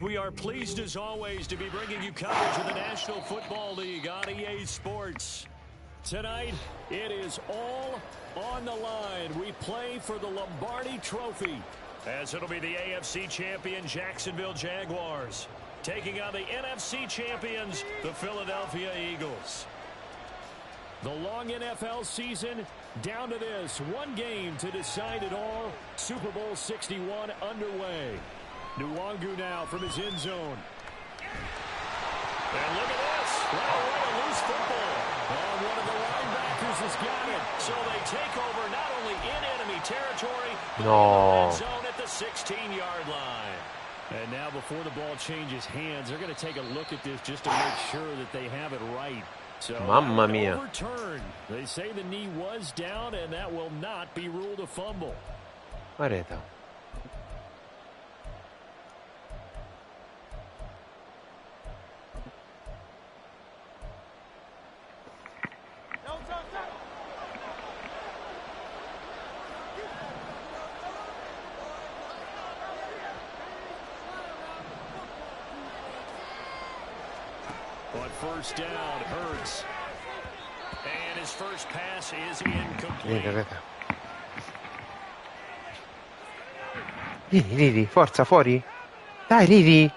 we are pleased as always to be bringing you coverage of the National Football League on EA Sports. Tonight, it is all on the line. We play for the Lombardi Trophy, as it'll be the AFC champion Jacksonville Jaguars taking on the NFC champions, the Philadelphia Eagles. The long NFL season down to this. One game to decide it all. Super Bowl 61 underway. Nwangu now from his end zone. And look at this. Right away, a loose football. And one of the linebackers has got it. So they take over not only in enemy territory, but in the red zone at the 16-yard line. And now before the ball changes hands, they're going to take a look at this just to make sure that they have it right. So Mamma mia. Overturn. They say the knee was down, and that will not be ruled a fumble. Mareta. But first down, Hurts. And his first pass is incomplete. Ridi, forza, fuori. Dai, Ridi.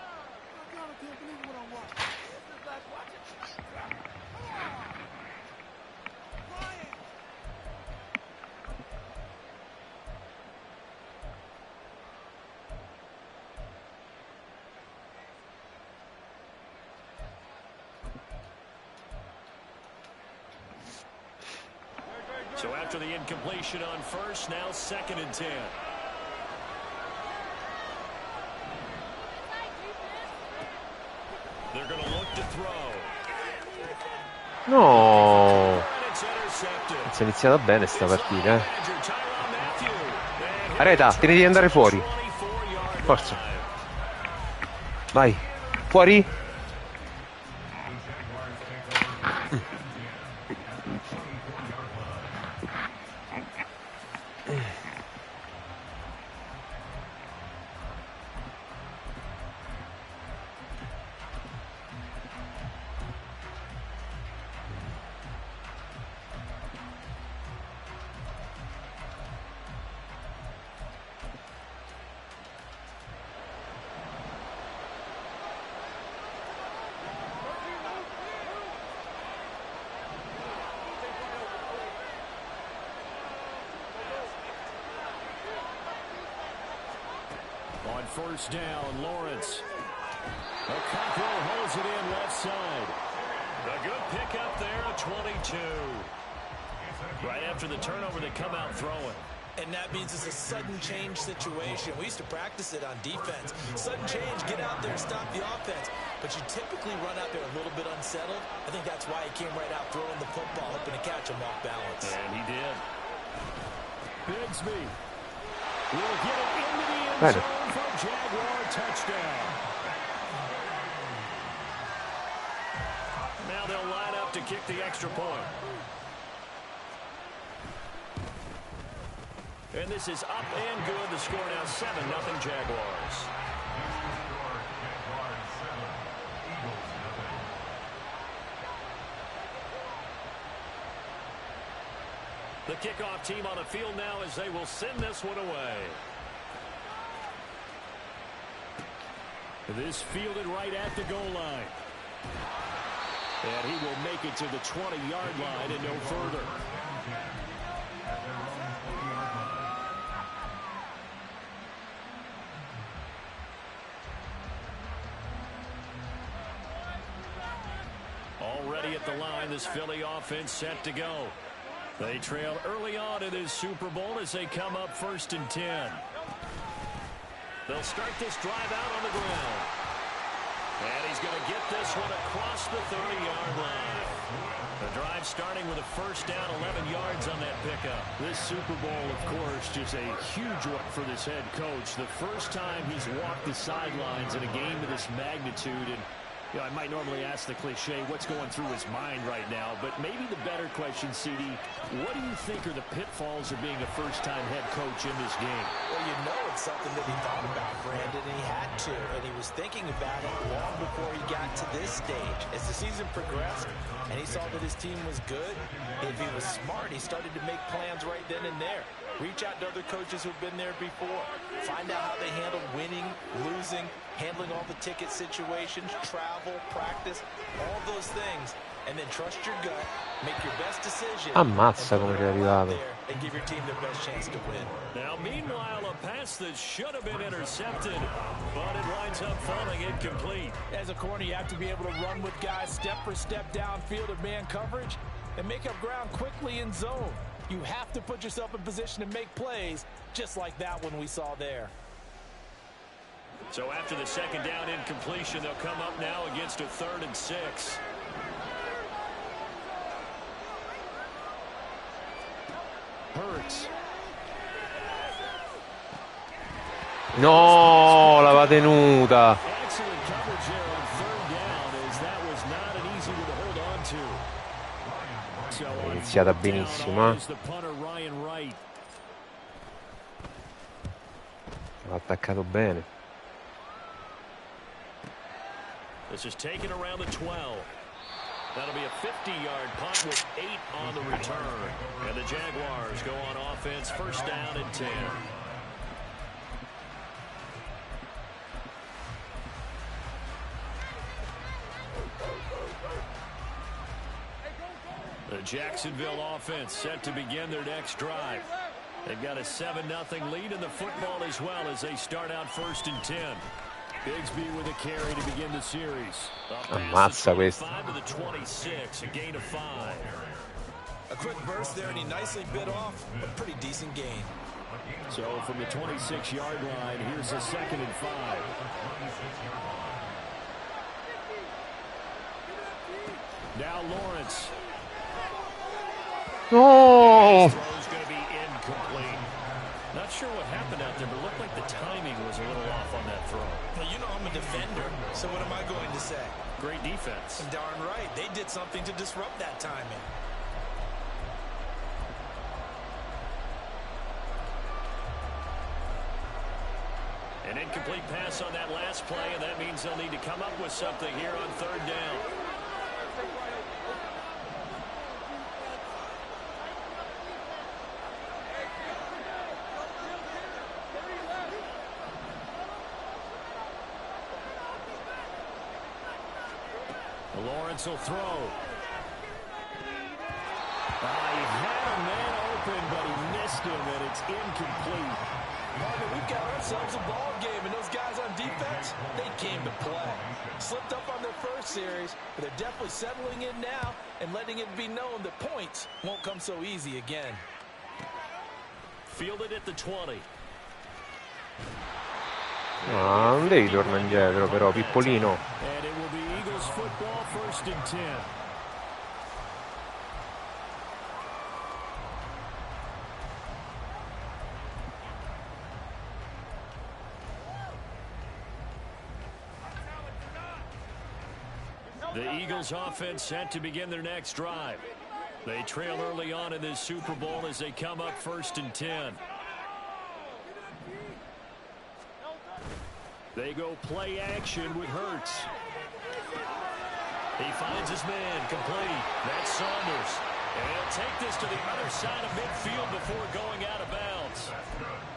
So after the incompletion on first, now 2nd and 10. They're going to look to throw. No. Si è iniziata bene sta partita. Areta, tieni di andare fuori. Forza. Vai. Fuori. On first down, Lawrence. Okonkwo holds it in left side. A good pickup there at 22. Right after the turnover, they come out throwing. And that means it's a sudden change situation. We used to practice it on defense. Sudden change, get out there and stop the offense. But you typically run out there a little bit unsettled. I think that's why he came right out throwing the football, hoping to catch him off balance. And he did. Bigsby will get it into the end zone for a Jaguar touchdown. Now they'll line up to kick the extra point. And this is up and good. The score now 7-0 Jaguars. The kickoff team on the field now as they will send this one away. This fielded right at the goal line. And he will make it to the 20-yard line and no further. Already at the line, this Philly offense set to go. They trail early on in this Super Bowl as they come up 1st and 10. They'll start this drive out on the ground. And he's going to get this one across the 30-yard line. The drive starting with a first down, 11 yards on that pickup. This Super Bowl, of course, just a huge one for this head coach. The first time he's walked the sidelines in a game of this magnitude, and You know, I might normally ask the cliche, what's going through his mind right now, but maybe the better question, CD, what do you think are the pitfalls of being a first-time head coach in this game? Well, you know it's something that he thought about, Brandon, and he had to, and he was thinking about it long before he got to this stage. As the season progressed and he saw that his team was good, if he was smart, he started to make plans right then and there. Reach out to other coaches who've been there before. Find out how they handle winning, losing, handling all the ticket situations, travel, practice, all those things. And then trust your gut, make your best decision. Ammazza come è arrivato. And give your team their best chance to win. Now, meanwhile, a pass that should have been intercepted, but it winds up falling incomplete. As a corner, you have to be able to run with guys step for step downfield in man coverage and make up ground quickly in zone. You have to put yourself in position to make plays, just like that one we saw there. So after the second down incompletion, they'll come up now against a 3rd and 6. Hurts. No, l'aveva tenuta. Excellent coverage there on 3rd down, as that was not an easy one to hold on to. È iniziata benissimo, l'ha attaccato bene. This is taken around the 12. That'll be a 50-yard punt with 8 on the return. And the Jaguars go on offense, 1st down and 10. The Jacksonville offense set to begin their next drive. They've got a 7-0 lead in the football as well as they start out 1st and 10. Bigsby with a carry to begin the series. Ammazza questo. To the 26, a gain of 5. A quick burst there, and he nicely bit off a pretty decent gain. So from the 26-yard line, here's a 2nd and 5. Now Lawrence. No! Throw's going to be incomplete. Not sure what happened out there, but it looked like the timing was a little off on that throw. Well, you know I'm a defender, so what am I going to say? Great defense. Darn right. They did something to disrupt that timing. An incomplete pass on that last play, and that means they'll need to come up with something here on 3rd down. Lawrence will throw. He had a man open, but he missed him, and it's incomplete. Marvin, we've got ourselves a ball game, and those guys on defense, they came to play. Slipped up on their first series, but they're definitely settling in now and letting it be known that points won't come so easy again. Fielded at the 20. No, non devi tornare indietro però, piccolino. And it will be Eagles football, 1st and 10. The Eagles offense set to begin their next drive. They trail early on in this Super Bowl as they come up 1st and 10. They go play action with Hurts. He finds his man complete. That's Saunders. And he'll take this to the other side of midfield before going out of bounds.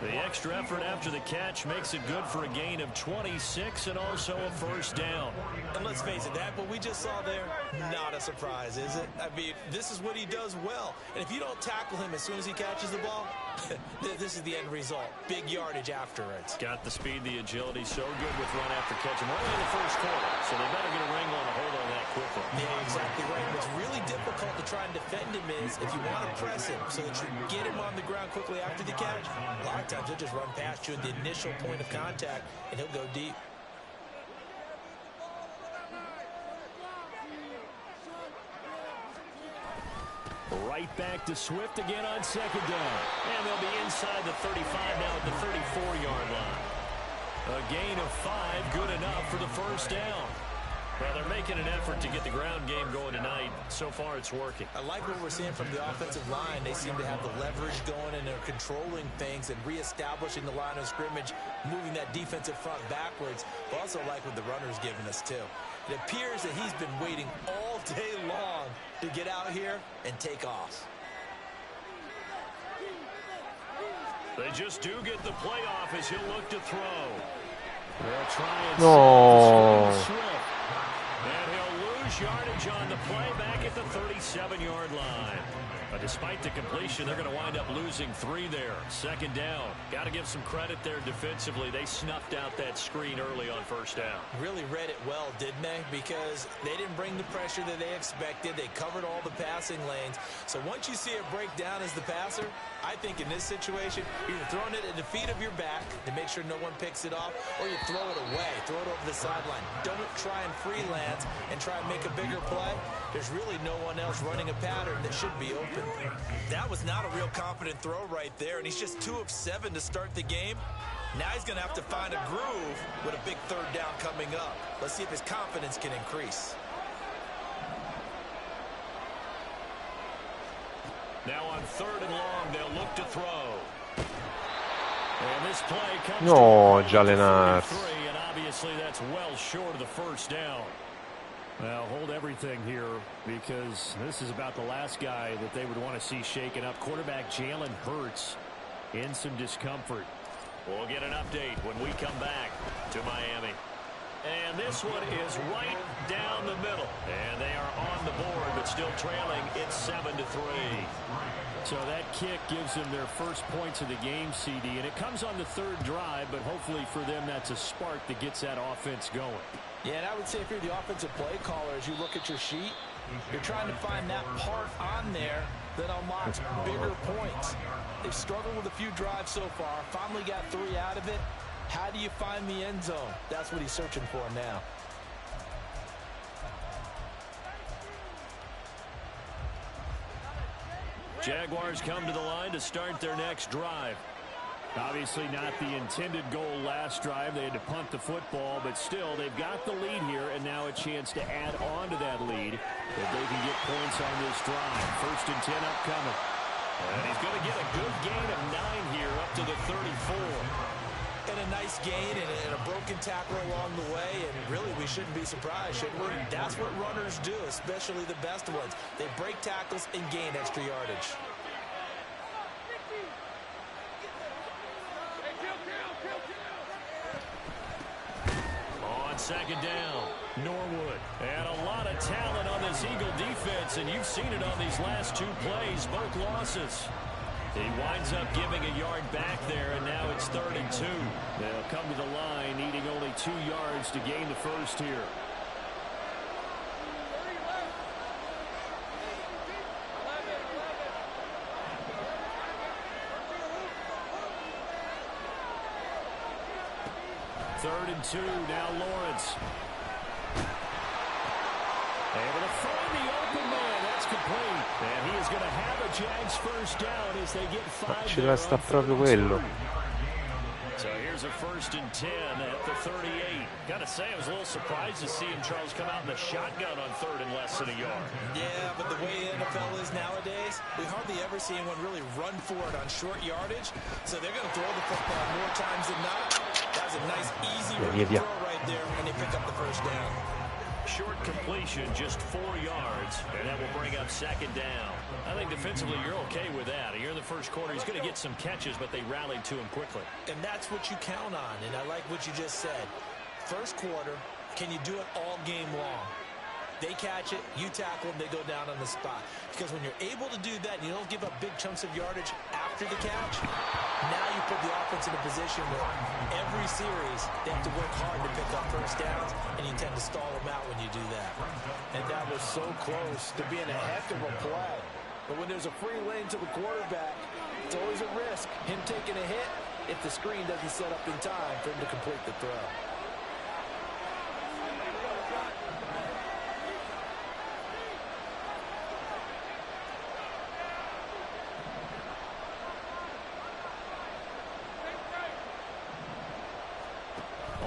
The extra effort after the catch makes it good for a gain of 26 and also a 1st down. And let's face it, that what we just saw there, not a surprise, is it? I mean, this is what he does well. And if you don't tackle him as soon as he catches the ball, this is the end result. Big yardage afterwards. Got the speed, the agility, so good with run after catch. And running in the 1st quarter, so they better get a wrangle and a hold on that quickly. Yeah, exactly right. What's really difficult to try and defend him is if you want to press him so that you get him on the ground quickly after the catch, a lot of times he'll just run past you at the initial point of contact, and he'll go deep. Right back to Swift again on 2nd down. And they'll be inside the 35 now at the 34-yard line. A gain of 5, good enough for the 1st down. Well, they're making an effort to get the ground game going tonight. So far, it's working. I like what we're seeing from the offensive line. They seem to have the leverage going, and they're controlling things and reestablishing the line of scrimmage, moving that defensive front backwards. I also like what the runner's giving us, too. It appears that he's been waiting all day long to get out here and take off. They just do get the playoff as he'll look to throw. They'll try and No. And he'll lose yardage on the play back at the 37-yard line. But despite the completion, they're going to wind up losing 3 there. Second down. Got to give some credit there defensively. They snuffed out that screen early on first down. Really read it well, didn't they? Because they didn't bring the pressure that they expected. They covered all the passing lanes. So once you see it break down as the passer, I think in this situation, you're either throwing it at the feet of your back to make sure no one picks it off, or you throw it away, throw it over the sideline. Don't try and freelance and try and make a bigger play. There's really no one else running a pattern that should be open. That was not a real confident throw right there, and he's just 2 of 7 to start the game. Now he's going to have to find a groove with a big third down coming up. Let's see if his confidence can increase. Now on 3rd and long, they'll look to throw. And this play comes No, Jalen. And obviously that's well short of the first down. Well, hold everything here because this is about the last guy that they would want to see shaken up. Quarterback Jalen Hurts in some discomfort. We'll get an update when we come back to Miami. And this one is right down the middle. And they are on the board, but still trailing. It's 7-3. So that kick gives them their first points of the game, CD. And it comes on the 3rd drive, but hopefully for them that's a spark that gets that offense going. Yeah, and I would say if you're the offensive play caller, as you look at your sheet, you're trying to find that part on there that unlocks bigger points. They've struggled with a few drives so far, finally got 3 out of it. How do you find the end zone? That's what he's searching for now. Jaguars come to the line to start their next drive. Obviously not the intended goal last drive. They had to punt the football, but still they've got the lead here, and now a chance to add on to that lead if they can get points on this drive. 1st and 10 upcoming. And he's going to get a good gain of 9 here up to the 34. And a nice gain and a broken tackle along the way, and really we shouldn't be surprised, should we? That's what runners do, especially the best ones. They break tackles and gain extra yardage. On 2nd down, Norwood. And a lot of talent on this Eagle defense, and you've seen it on these last 2 plays, both losses. He winds up giving a yard back there, and now it's 3rd and 2. They'll come to the line, needing only 2 yards to gain the first here. Third and 2, now Lawrence. Able to find the open man. That's complete. And he is going to have a Jags first down as they get 5. Ci resta proprio quello. So here's a 1st and 10 at the 38. Gotta say, I was a little surprised to see him, Charles, come out in the shotgun on 3rd and less than a yard. Yeah, but the way the NFL is nowadays, we hardly ever see anyone really run for it on short yardage. So they're going to throw the football more times than not. That was a nice, easy throw right there, and they pick up the first down. Short completion, just 4 yards, and that will bring up 2nd down. I think defensively you're okay with that. You're in the first quarter. He's going to get some catches, but they rallied to him quickly. And that's what you count on, and I like what you just said. First quarter, can you do it all game long? They catch it, you tackle them, they go down on the spot. Because when you're able to do that and you don't give up big chunks of yardage after the catch, now you put the offense in a position where every series they have to work hard to pick up first downs, and you tend to stall them out when you do that. And that was so close to being a heck of a play. But when there's a free lane to the quarterback, it's always a risk, him taking a hit if the screen doesn't set up in time for him to complete the throw.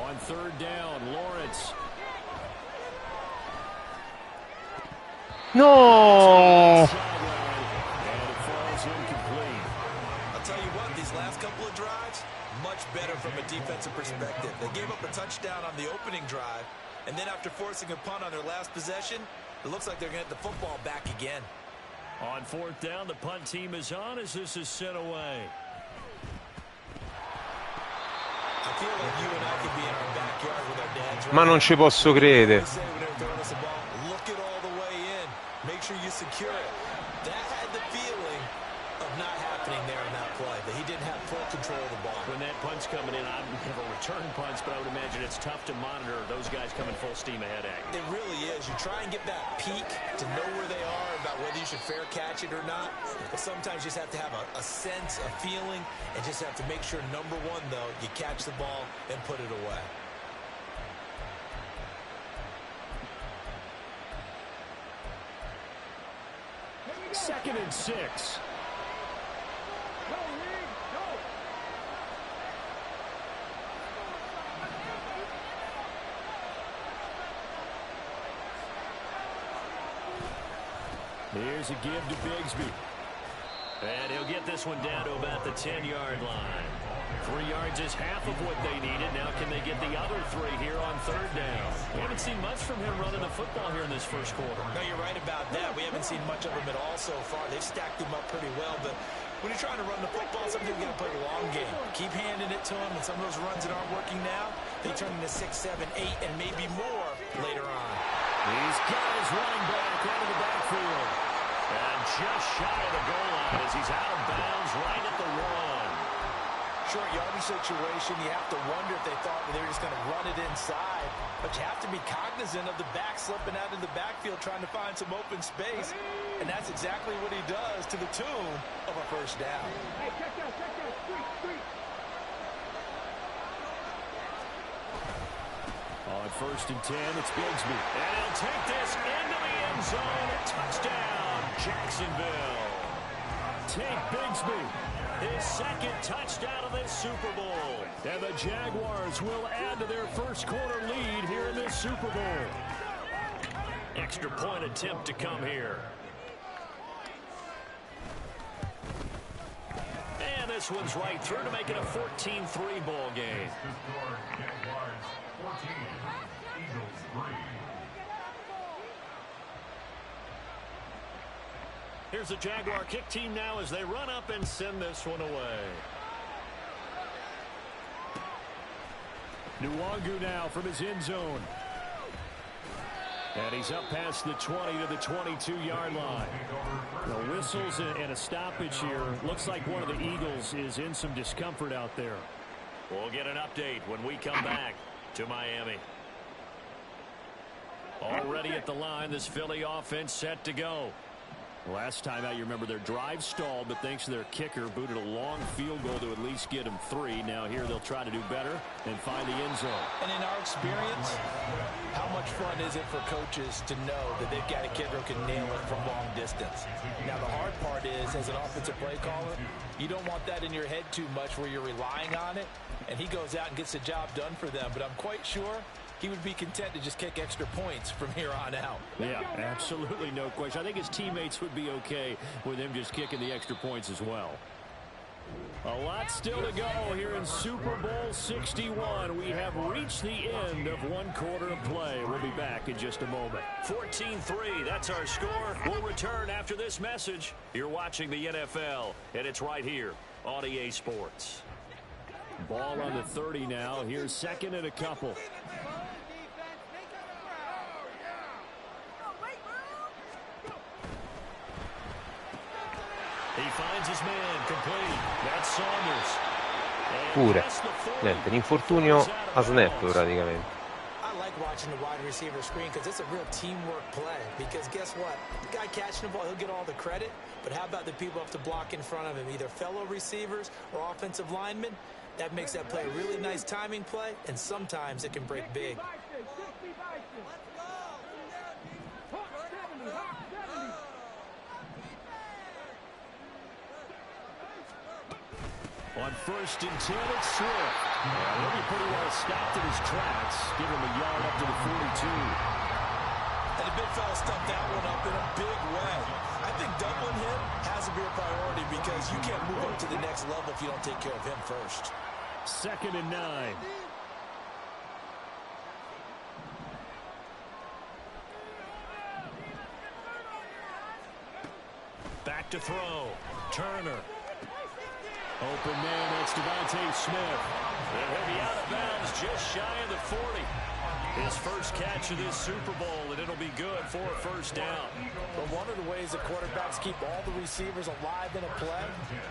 On 3rd down, Lawrence. No! Tell you what, these last couple of drives, much better from a defensive perspective. They gave up a touchdown on the opening drive, and then after forcing a punt on their last possession, it looks like they're going to get the football back again. On 4th down, the punt team is on as this is sent away. I feel like you and I could be in our backyard with our dads. Ma non ci posso credere. Look it all the way in. Make sure you secure it. That had the feeling of not happening there in that play, that he didn't have full control of the ball. When that punt's coming in, I never return punts, but I would imagine it's tough to monitor those guys coming full steam ahead at you. It really is. You try and get that peek to know where they are, about whether you should fair catch it or not. But sometimes you just have to have a sense, a feeling, and just have to make sure, number one, though, you catch the ball and put it away. Second and 6. Here's a give to Bigsby. And he'll get this one down to about the 10-yard line. 3 yards is half of what they needed. Now can they get the other 3 here on 3rd down? We haven't seen much from him running the football here in this first quarter. No, you're right about that. We haven't seen much of him at all so far. They've stacked him up pretty well, but when you're trying to run the football, sometimes you got to play the long game. Keep handing it to him, and some of those runs that aren't working now, they turn into 6, 7, 8, and maybe more later on. He's got his running back out of the backfield. And just shy of the goal line as he's out of bounds right at the 1. Short yardage situation, you have to wonder if they thought they were just going to run it inside. But you have to be cognizant of the back slipping out in the backfield trying to find some open space. And that's exactly what he does to the tune of a first down. Hey, check that, street. On 1st and 10, it's Bigsby. And he'll take this into the end zone. Touchdown, Jacksonville. Take Bigsby. His second touchdown of this Super Bowl. And the Jaguars will add to their first quarter lead here in this Super Bowl. Extra point attempt to come here. And this one's right through to make it a 14-3 ball game. Jaguars 14, Eagles 3. Here's the Jaguar kick team now as they run up and send this one away. Nwangu now from his end zone. And he's up past the 20 to the 22-yard line. The whistles and a stoppage here. Looks like one of the Eagles is in some discomfort out there. We'll get an update when we come back to Miami. Already at the line, this Philly offense set to go. Last time out, you remember their drive stalled, but thanks to their kicker, booted a long field goal to at least get them 3. Now here they'll try to do better and find the end zone. And in our experience, how much fun is it for coaches to know that they've got a kicker who can nail it from long distance? Now the hard part is, as an offensive play caller, you don't want that in your head too much where you're relying on it, and he goes out and gets the job done for them. But I'm quite sure he would be content to just kick extra points from here on out. Yeah, absolutely no question. I think his teammates would be okay with him just kicking the extra points as well. A lot still to go here in Super Bowl 61. We have reached the end of one quarter of play. We'll be back in just a moment. 14-3, that's our score. We'll return after this message. You're watching the NFL, and it's right here on EA Sports. Ball on the 30 now. Here's second and a couple. He finds his man, complete. That's Saunders. Pure. Niente, l'infortunio a snap praticamente. I like watching the wide receiver screen because it's a real teamwork play. Because guess what? The guy catching the ball, he'll get all the credit. But how about the people up to block in front of him, either fellow receivers or offensive linemen? That makes that play a really nice timing play, and sometimes it can break big. On 1st and 10, it's Swift. He'll be pretty well stopped in his tracks. Give him a yard up to the 42. And the big fella stuffed that one up in a big next level if you don't take care of him first. 2nd and 9. Back to throw. Turner. Open man, that's Devontae Smith. And he'll be out of bounds just shy of the 40. His first catch of this Super Bowl, and it'll be good for a first down. But one of the ways that quarterbacks keep all the receivers alive in a play,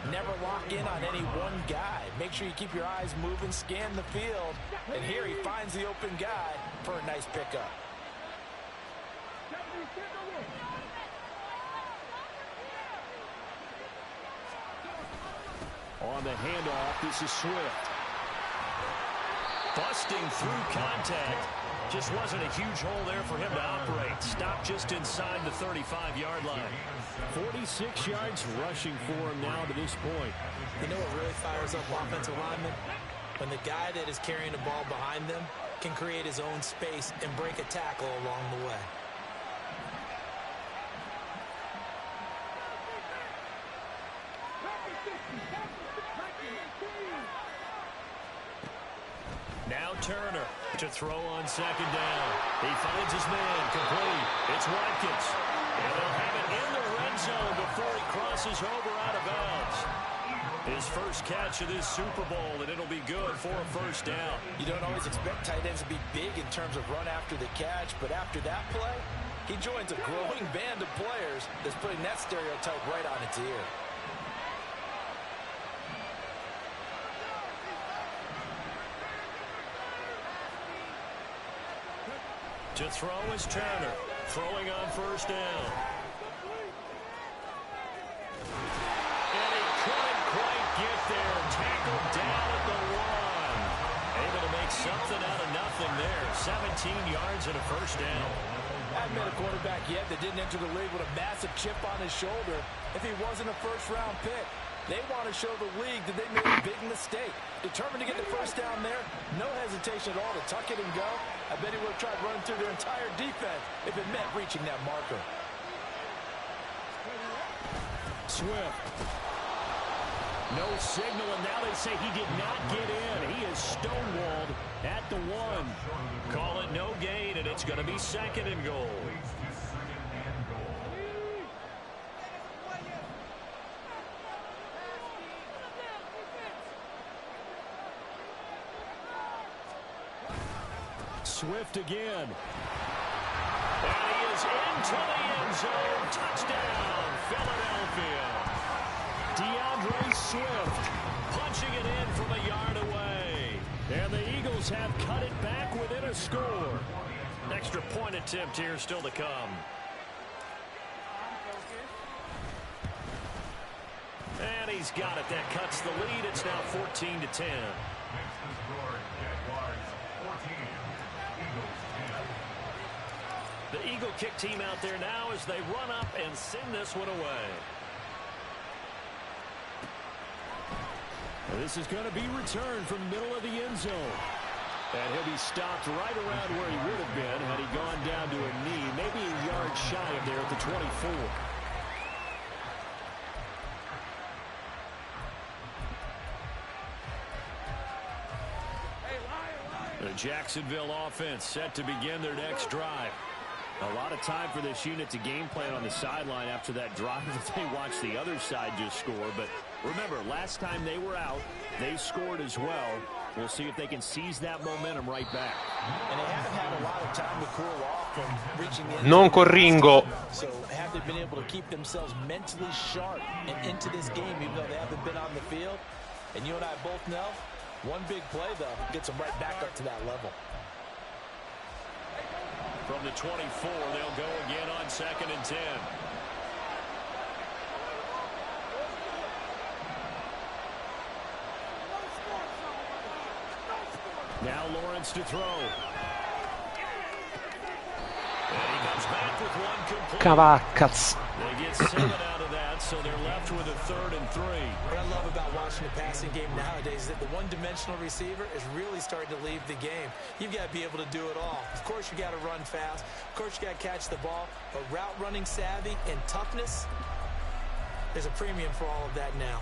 never lock in on any one guy. Make sure you keep your eyes moving, scan the field, and here he finds the open guy for a nice pickup. On the handoff, this is Swift. Busting through contact. Just wasn't a huge hole there for him to operate. Stopped just inside the 35-yard line. 46 yards rushing for him now to this point. You know what really fires up offensive linemen? When the guy that is carrying the ball behind them can create his own space and break a tackle along the way. Now Turner to throw on 2nd down. He finds his man complete. It's Watkins. And they'll have it in the red zone before he crosses over out of bounds. His first catch of this Super Bowl, and it'll be good for a first down. You don't always expect tight ends to be big in terms of run after the catch, but after that play, he joins a growing band of players that's putting that stereotype right on its ear. To throw is Turner, throwing on 1st down. And he couldn't quite get there. Tackled down at the 1. Able to make something out of nothing there. 17 yards and a first down. I haven't met a quarterback yet that didn't enter the league with a massive chip on his shoulder if he wasn't a first-round pick. They want to show the league that they made a big mistake. Determined to get the first down there, no hesitation at all to tuck it and go. I bet he would have tried running through their entire defense if it meant reaching that marker. Swift. No signal, and now they say he did not get in. He is stonewalled at the 1. Call it no gain, and it's going to be 2nd and goal. Swift again. And he is into the end zone. Touchdown, Philadelphia. DeAndre Swift punching it in from a yard away. And the Eagles have cut it back within a score. Extra point attempt here still to come. And he's got it. That cuts the lead. It's now 14-10. Next to score, Jaguars 14, Eagles 10. The Eagle kick team out there now as they run up and send this one away. And this is going to be returned from the middle of the end zone. And he'll be stopped right around where he would have been had he gone down to a knee, maybe a yard shy of there at the 24. The Jacksonville offense set to begin their next drive. A lot of time for this unit to game plan on the sideline after that drive that they watched the other side just score. But remember, last time they were out, they scored as well. We'll see if they can seize that momentum right back. And they haven't had a lot of time to cool off from reaching the end. Non corringo. So have they been able to keep themselves mentally sharp and into this game even though they haven't been on the field? And you and I both know, one big play, though, gets them right back up to that level. From the 24, they'll go again on 2nd and 10. Now Lawrence to throw. And he comes back with one complete. Cavaccaz. They get 7 out of that, so they're left with a 3rd and 3. What I love about watching the passing game nowadays is that the one-dimensional receiver is really starting to leave the game. You've got to be able to do it all. Of course, you got to run fast. Of course, you got to catch the ball. But route running savvy and toughness, there's a premium for all of that now.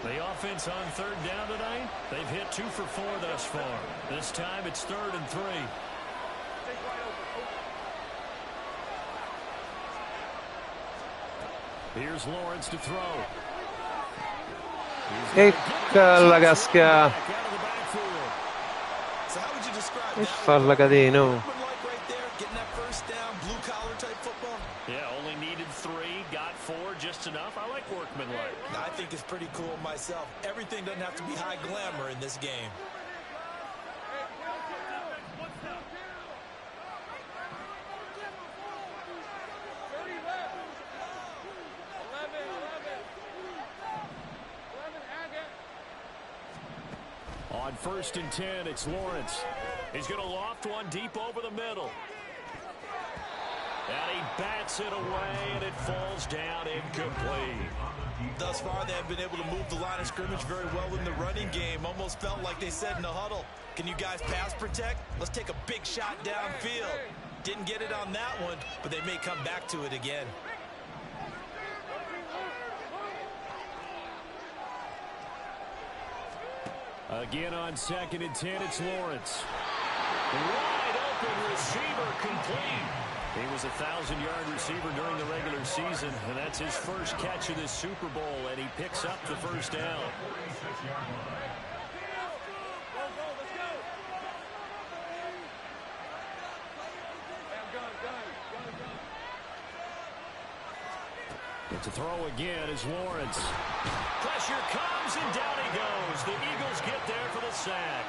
The offense on third down tonight, they've hit 2 for 4 thus far. This time it's 3rd and 3. Here's Lawrence to throw. Ecco la casca. So how would you describe E that? fa la catena. Like right there, getting that first down, blue collar type football. Yeah, only needed 3, got 4, just enough. I like workmanlike. I think it's pretty cool myself. Everything doesn't have to be high glamour in this game. On 1st and 10, it's Lawrence. He's going to loft one deep over the middle. And he bats it away, and it falls down incomplete. Thus far, they have been able to move the line of scrimmage very well in the running game. Almost felt like they said in the huddle, can you guys pass protect? Let's take a big shot downfield. Didn't get it on that one, but they may come back to it again. Again on 2nd and 10, it's Lawrence. Wide open receiver complete. He was a 1,000-yard receiver during the regular season, and that's his first catch of this Super Bowl, and he picks up the first down. To throw again is Lawrence. Pressure comes, and down he goes. The Eagles get there for the sack.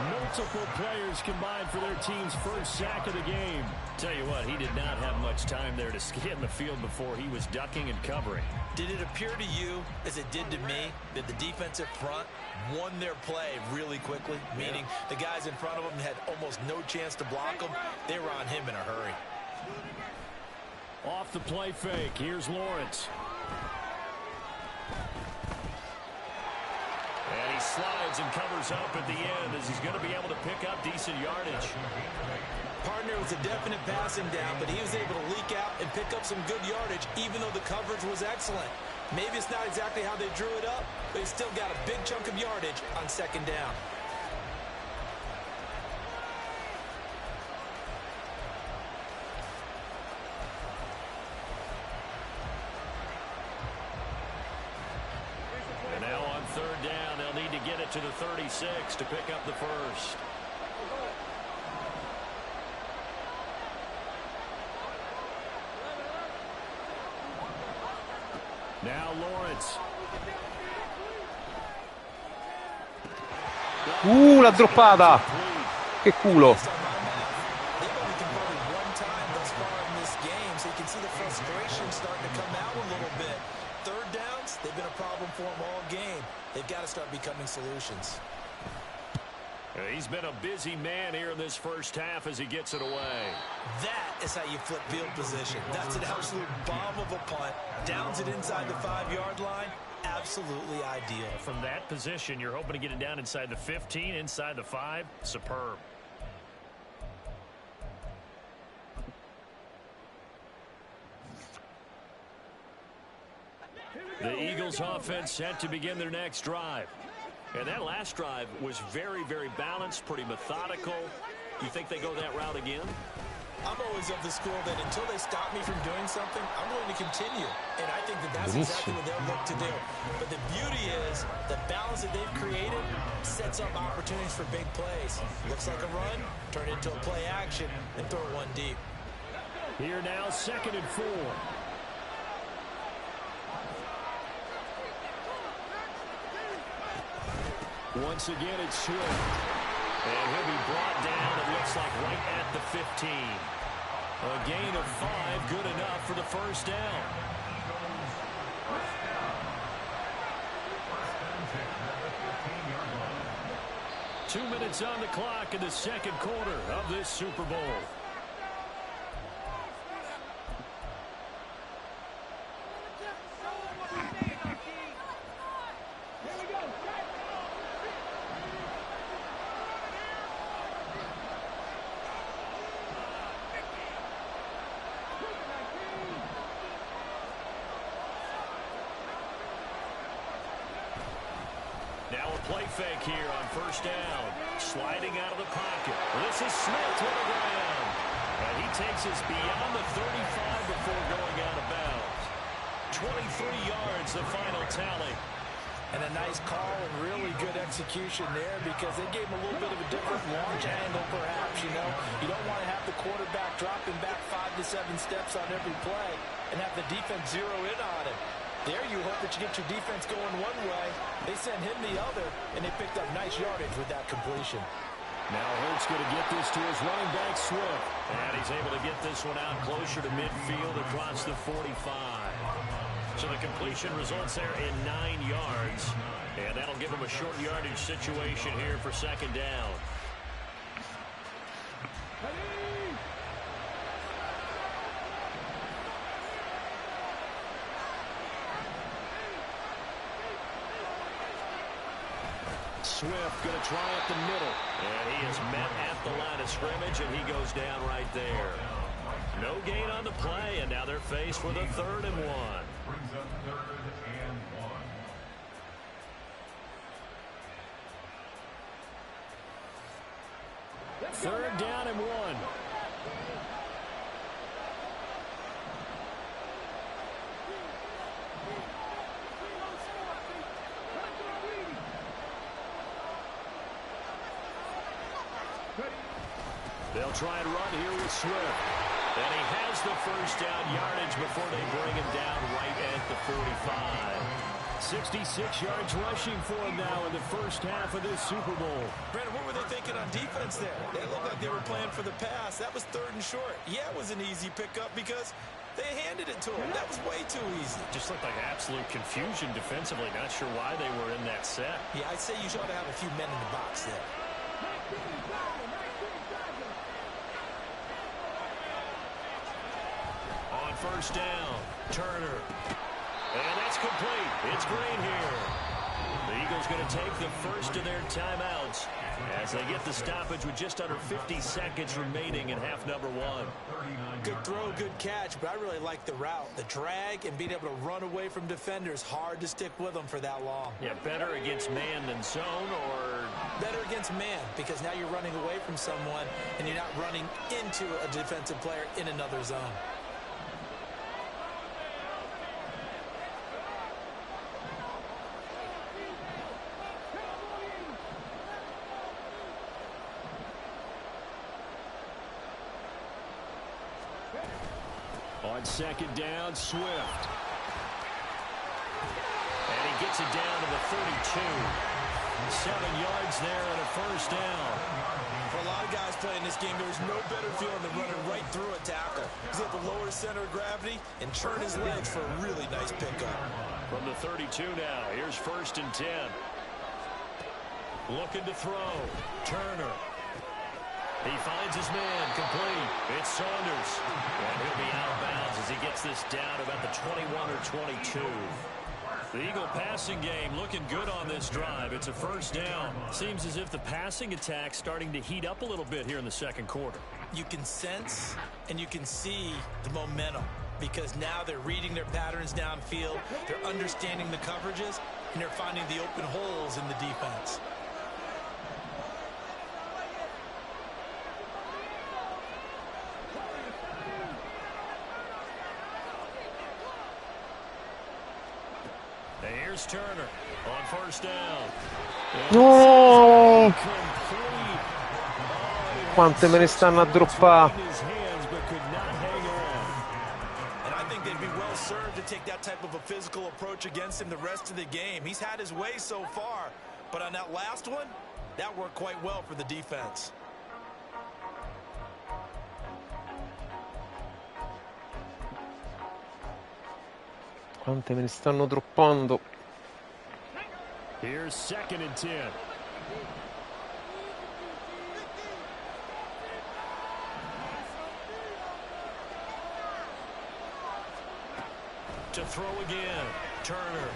Multiple players combined for their team's first sack of the game. Tell you what, he did not have much time there to scan the field before he was ducking and covering. Did it appear to you, as it did to me, that the defensive front won their play really quickly? Meaning the guys in front of them had almost no chance to block him. They were on him in a hurry. Off the play fake, here's Lawrence. And he slides and covers up at the end as he's going to be able to pick up decent yardage. Partner was a definite passing down, but he was able to leak out and pick up some good yardage, even though the coverage was excellent. Maybe it's not exactly how they drew it up, but he still got a big chunk of yardage on 2nd down. To the 36 to pick up the first. Now Lawrence. La droppata. Che culo. They've been a problem for him all game. They've got to start becoming solutions. He's been a busy man here in this first half as he gets it away. That is how you flip field position. That's an absolute bomb of a punt. Downs it inside the 5-yard line. Absolutely ideal. From that position, you're hoping to get it down inside the 15, inside the 5. Superb. The Eagles offense set to begin their next drive. And that last drive was very, very balanced, pretty methodical. You think they go that route again? I'm always of the school that until they stop me from doing something, I'm going to continue. And I think that that's exactly what they'll look to do. But the beauty is the balance that they've created sets up opportunities for big plays. Looks like a run, turn it into a play action, and throw one deep. Here now, 2nd and 4. Once again, it's Swift. And he'll be brought down, it looks like, right at the 15. A gain of 5, good enough for the first down. Two minutes on the clock in the second quarter of this Super Bowl. play fake here on first down. Sliding out of the pocket. This is Smith to the ground. And he takes us beyond the 35 before going out of bounds. 23 yards, the final tally. And a nice call and really good execution there because they gave him a little bit of a different launch angle perhaps, you know. You don't want to have the quarterback dropping back 5 to 7 steps on every play and have the defense zero in on him. There you hope that you get your defense going one way. They sent him the other, and they picked up nice yardage with that completion. Now Hurts going to get this to his running back, Swift. And he's able to get this one out closer to midfield across the 45. So the completion results there in 9 yards. And that'll give him a short yardage situation here for second down. Swift going to try up the middle. And he is met at the line of scrimmage, and he goes down right there. No gain on the play, and now they're faced with a 3rd and 1. Brings up 3rd and 1. 3rd down and 1. They'll try and run here with Swift. And he has the first down yardage before they bring him down right at the 45. 66 yards rushing for him now in the first half of this Super Bowl. Brandon, what were they thinking on defense there? They looked like they were playing for the pass. That was 3rd and short. Yeah, it was an easy pickup because they handed it to him. That was way too easy. Just looked like absolute confusion defensively. Not sure why they were in that set. Yeah, I'd say you should have a few men in the box there. On first down, Turner. And that's complete. It's Green here. The Eagles going to take the first of their timeouts as they get the stoppage with just under 50 seconds remaining in half number 1. Good throw, good catch, but I really like the route. The drag and being able to run away from defenders, hard to stick with them for that long. Yeah, better against man than zone, or better against man because now you're running away from someone and you're not running into a defensive player in another zone. On second down, Swift. And he gets it down to the 32. 7 yards there and a first down. For a lot of guys playing this game, there's no better feeling than running right through a tackle. He's at the lower center of gravity and churn his legs for a really nice pickup. From the 32 now, here's 1st and 10. Looking to throw. Turner. He finds his man, complete. It's Saunders. And he'll be out of bounds as he gets this down about the 21 or 22. The Eagle passing game looking good on this drive. It's a first down. Seems as if the passing attack's starting to heat up a little bit here in the second quarter. You can sense and you can see the momentum because now they're reading their patterns downfield. They're understanding the coverages, and they're finding the open holes in the defense. Here's Turner on first down. No! Quante me ne stanno a droppare. And I think they'd be well served to take that type of a physical approach against him the rest of the game. He's had his way so far, but on that last one, that worked quite well for the defense. Quante me ne stanno droppando. Here's 2nd and 10. To throw again. Turner.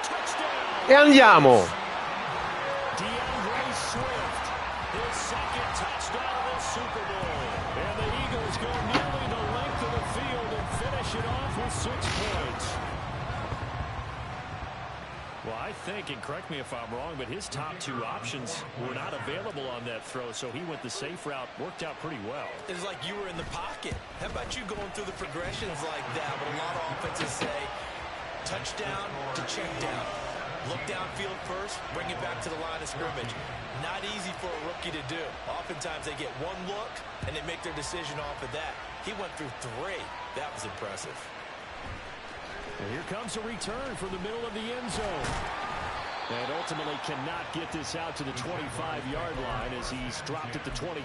Touchdown. E andiamo. Swift, his 2nd touchdown of the Super Bowl. And the Eagles go nearly the length of the field and finish it off with 6 points. Well, I think thinking, correct me if I'm wrong, but his top two options were not available on that throw, so he went the safe route. Worked out pretty well. It's like you were in the pocket. How about you going through the progressions like that? But a lot of offenses say touchdown to check down. Look downfield first, bring it back to the line of scrimmage. Not easy for a rookie to do. Oftentimes they get one look, and they make their decision off of that. He went through 3. That was impressive. And here comes a return from the middle of the end zone. And ultimately cannot get this out to the 25-yard line as he's dropped at the 23.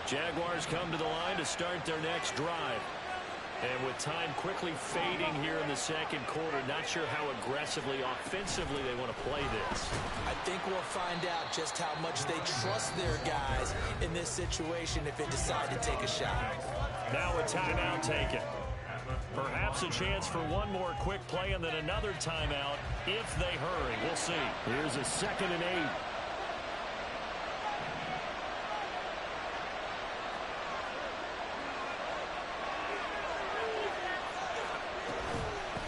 Jaguars come to the line to start their next drive. And with time quickly fading here in the second quarter, not sure how aggressively, offensively they want to play this. I think we'll find out just how much they trust their guys in this situation if they decide to take a shot. Now a timeout taken. Perhaps a chance for one more quick play and then another timeout if they hurry. We'll see. Here's a 2nd and 8.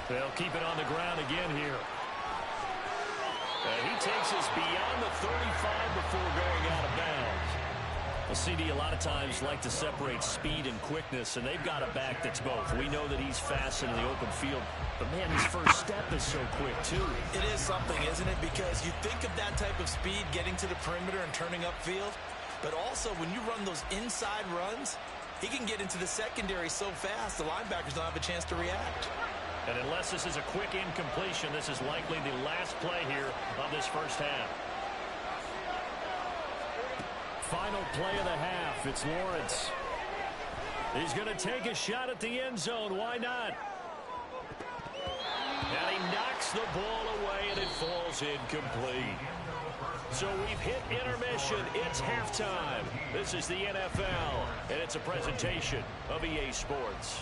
They'll keep it on the ground again here. And he takes us beyond the 35 before going out of bounds. Well, CD, a lot of times like to separate speed and quickness, and they've got a back that's both. We know that he's fast in the open field, but, man, his first step is so quick, too. It is something, isn't it? Because you think of that type of speed getting to the perimeter and turning upfield, but also when you run those inside runs, he can get into the secondary so fast the linebackers don't have a chance to react. And unless this is a quick incompletion, this is likely the last play here of this first half. Final play of the half. It's Lawrence. He's going to take a shot at the end zone. Why not? And he knocks the ball away, and it falls incomplete. So we've hit intermission. It's halftime. This is the NFL, and it's a presentation of EA Sports.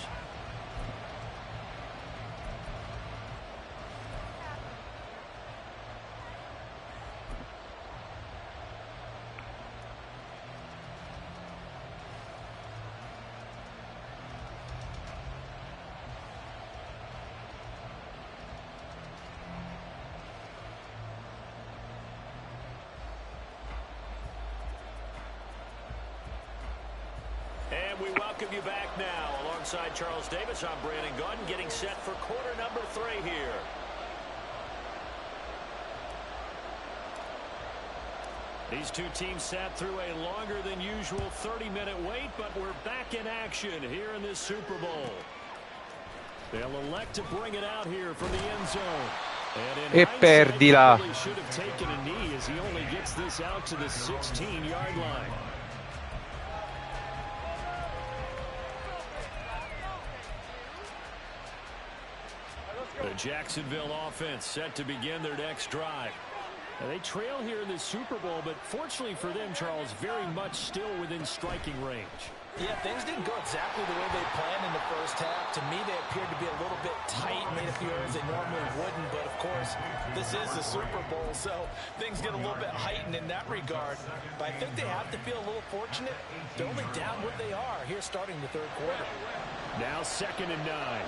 We welcome you back now. Alongside Charles Davis, I'm Brandon Gunn, getting set for quarter number 3 here. These two teams sat through a longer than usual 30-minute wait, but we're back in action here in this Super Bowl. They'll elect to bring it out here from the end zone. And in perdila. He should have taken a knee as he only gets this out to the 16-yard line. The Jacksonville offense set to begin their next drive. Now, they trail here in the Super Bowl, but fortunately for them, Charles, very much still within striking range. Yeah, things didn't go exactly the way they planned in the first half. To me, they appeared to be a little bit tight, made a few errors they normally wouldn't. But, of course, this is the Super Bowl, so things get a little bit heightened in that regard. But I think they have to feel a little fortunate. They're only down what they are here starting the third quarter. Now 2nd and 9.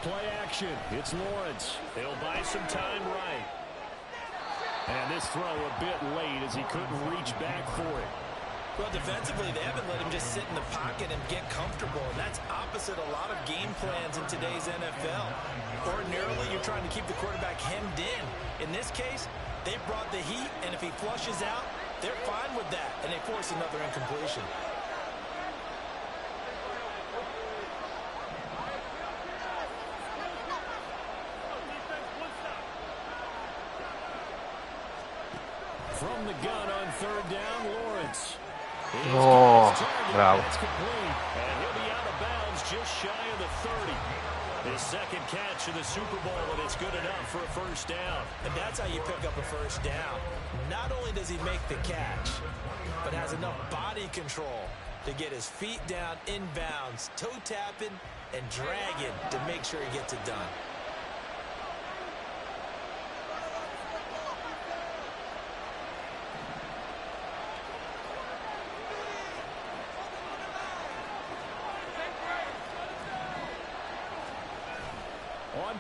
Play action. It's Lawrence. He'll buy some time right. And this throw a bit late as he couldn't reach back for it. Well, defensively, they haven't let him just sit in the pocket and get comfortable, and that's opposite a lot of game plans in today's NFL. Ordinarily, you're trying to keep the quarterback hemmed in. In this case, they brought the heat, and if he flushes out, they're fine with that, and they force another incompletion. From the gun on 3rd down, Lawrence. Oh, bravo. And he'll be out of bounds just shy of the 30. His second catch in the Super Bowl, and it's good enough for a first down. And that's how you pick up a first down. Not only does he make the catch, but has enough body control to get his feet down inbounds, toe tapping and dragging to make sure he gets it done.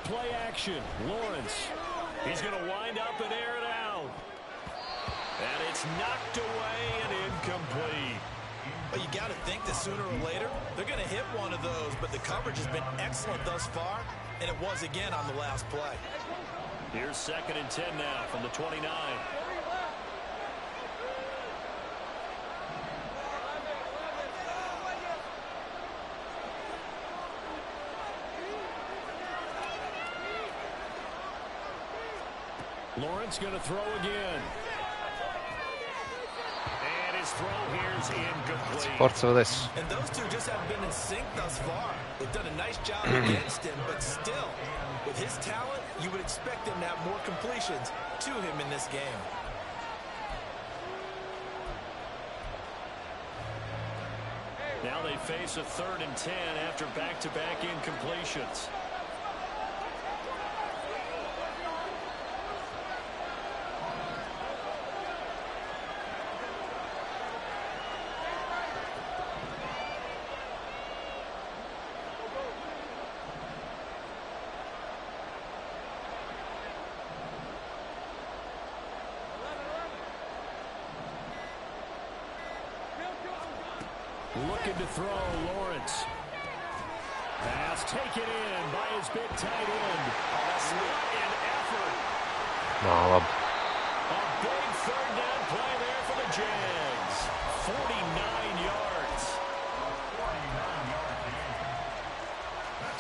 play action. Lawrence. He's going to wind up and air it out. And it's knocked away and incomplete. Well, you got to think that sooner or later, they're going to hit one of those, but the coverage has been excellent thus far, and it was again on the last play. Here's 2nd and 10 now from the 29. Lawrence going to throw again. And his throw here's incomplete. Forza adesso. And those two just haven't been in sync thus far. They've done a nice job against him, but still, with his talent, you would expect him to have more completions to him in this game. Now they face a 3rd and 10 after back-to-back incompletions. Looking to throw, Lawrence. Pass taken in by his big tight end. What an effort. No, vabbè. A big 3rd down play there for the Jags. 49 yards.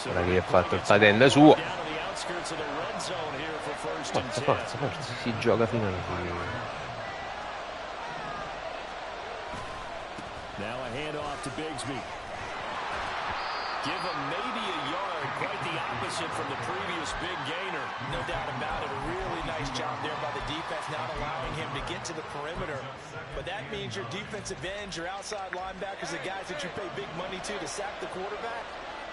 Guarda che ha fatto il tight end suo. Down to the outskirts of the red zone here for 1st and 10. Forza. Si gioca fino alla fine. Now a handoff to Bigsby. Give him maybe a yard, quite the opposite from the previous big gainer. No doubt about it. A really nice job there by the defense, not allowing him to get to the perimeter. But that means your defensive ends, your outside linebackers, the guys that you pay big money to sack the quarterback,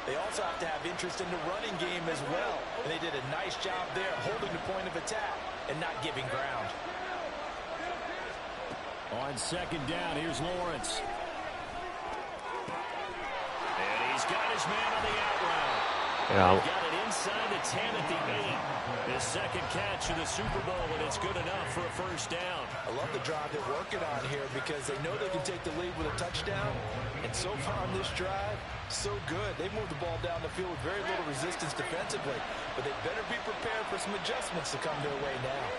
they also have to have interest in the running game as well. And they did a nice job there, holding the point of attack and not giving ground. On 2nd down, here's Lawrence. And he's got his man on the out route. Bravo. Got it inside the 10 at the 8. His 2nd catch of the Super Bowl, and it's good enough for a 1st down. I love the drive they're working on here because they know they can take the lead with a touchdown. And so far on this drive, so good. They moved the ball down the field with very little resistance defensively. But they better be prepared for some adjustments to come their way now.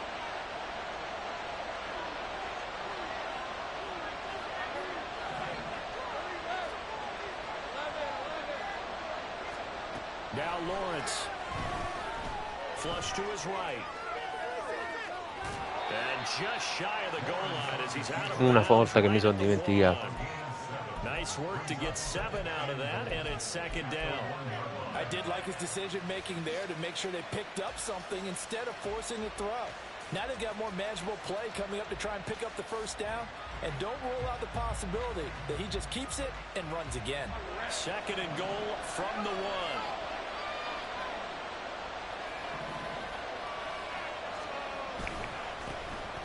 Now Lawrence. Flush to his right. And just shy of the goal line as he's out of Una volta che mi sono dimenticato. Nice work to get 7 out of that, and it's 2nd down. I did like his decision-making there to make sure they picked up something instead of forcing a throw. Now they've got more manageable play coming up to try and pick up the 1st down. And don't rule out the possibility that he just keeps it and runs again. 2nd and goal from the 1.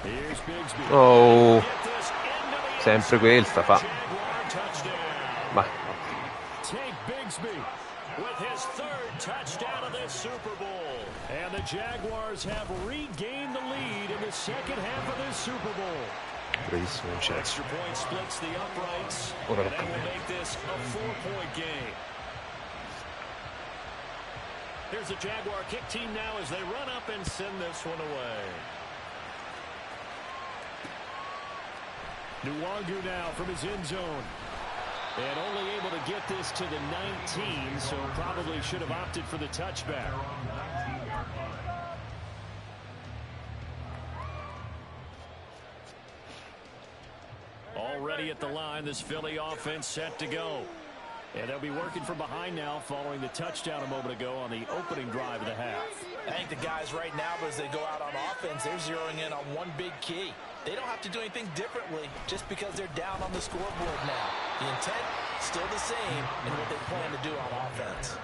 Here's Bigsby. Oh, sempre questa fa. Ma Take Bigsby with his 3rd touchdown of this Super Bowl. And the Jaguars have regained the lead in the 2nd half of this Super Bowl. bravissimo Vincenzo. Extra point splits the uprights. Ora And that will make this a 4-point game. Here's the Jaguar kick team now as they run up and send this one away. Nwangu now from his end zone. And only able to get this to the 19, so probably should have opted for the touchback. Already at the line, this Philly offense set to go. And they'll be working from behind now following the touchdown a moment ago on the opening drive of the half. I think the guys right now, as they go out on offense, they're zeroing in on one big key. They don't have to do anything differently just because they're down on the scoreboard now. The intent, still the same in what they plan to do on offense.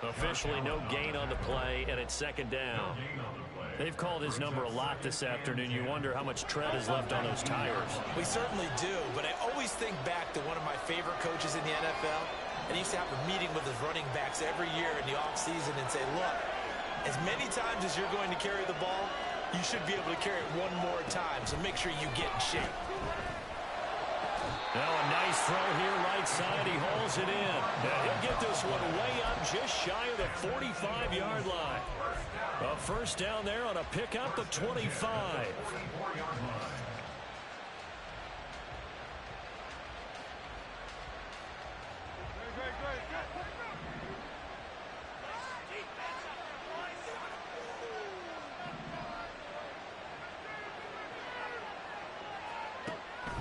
Officially no gain on the play, and it's 2nd down. They've called his number a lot this afternoon. You wonder how much tread is left on those tires. We certainly do, but I always think back to one of my favorite coaches in the NFL, and he used to have a meeting with his running backs every year in the offseason and say, look, As many times as you're going to carry the ball, you should be able to carry it one more time, so make sure you get in shape. Now a nice throw here right side. He hauls it in. Now he'll get this one way up just shy of the 45-yard line. A first down there on a pickup of 25.